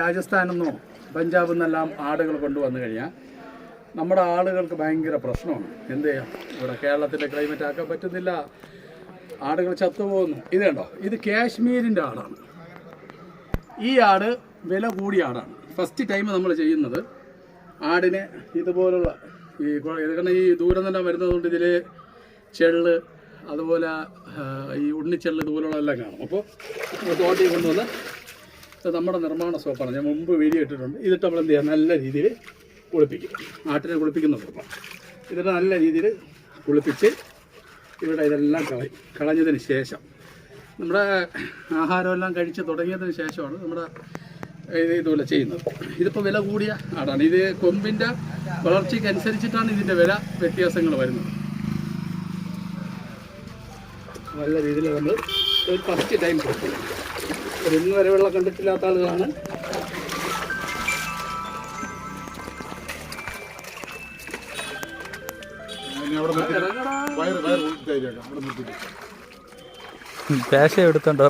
രാജസ്ഥാനിൽ നിന്നോ പഞ്ചാബിൽ നിന്നെല്ലാം ആടുകൾ കൊണ്ടുവന്നു കഴിഞ്ഞാൽ നമ്മുടെ ആളുകൾക്ക് ഭയങ്കര പ്രശ്നമാണ്. എന്ത് ചെയ്യാം, ഇവിടെ കേരളത്തിൻ്റെ ക്ലൈമറ്റ് ആക്കാൻ പറ്റുന്നില്ല, ആടുകൾ ചത്തുപോകുന്നു. ഇത് കണ്ടോ, ഇത് കാശ്മീരിൻ്റെ ആടാണ്. ഈ ആട് വില കൂടിയ ആടാണ്. ഫസ്റ്റ് ടൈം നമ്മൾ ചെയ്യുന്നത് ആടിനെ ഇതുപോലുള്ള കാരണം ഈ ദൂരം തന്നെ വരുന്നതുകൊണ്ട് ഇതിൽ ചെള്ള്, അതുപോലെ ഈ ഉണ്ണിച്ചെള്ള് ഇതുപോലുള്ള എല്ലാം കാണും. അപ്പോൾ തോട്ടി കൊണ്ടുവന്ന് നമ്മുടെ നിർമ്മാണ സോപ്പാണ്, ഞാൻ മുമ്പ് വീഡിയോ ഇട്ടിട്ടുണ്ട്. ഇതിട്ട് നമ്മൾ എന്ത് ചെയ്യാം, നല്ല രീതിയിൽ കുളിപ്പിക്കും. ആട്ടിനെ കുളിപ്പിക്കുന്ന സോപ്പാണ്. ഇതിട്ട് നല്ല രീതിയിൽ കുളിപ്പിച്ച് ഇവിടെ ഇതെല്ലാം കളഞ്ഞതിന് ശേഷം നമ്മുടെ ആഹാരമെല്ലാം കഴിച്ച് തുടങ്ങിയതിന് ശേഷമാണ് നമ്മുടെ ഇതുപോലെ ചെയ്യുന്നത്. ഇതിപ്പോൾ വില കൂടിയ ആടാണ്. ഇത് കൊമ്പിൻ്റെ വളർച്ചയ്ക്ക് അനുസരിച്ചിട്ടാണ് ഇതിൻ്റെ വില വ്യത്യാസങ്ങൾ വരുന്നത്. നല്ല രീതിയിൽ നമ്മൾ ഒരു ഫസ്റ്റ് ടൈം കൊടുക്കും. ഒരു ഇന്ന് വരെ വെള്ളം കണ്ടിട്ടില്ലാത്ത ആളുകളാണ്. പേശ എടുത്തോണ്ട്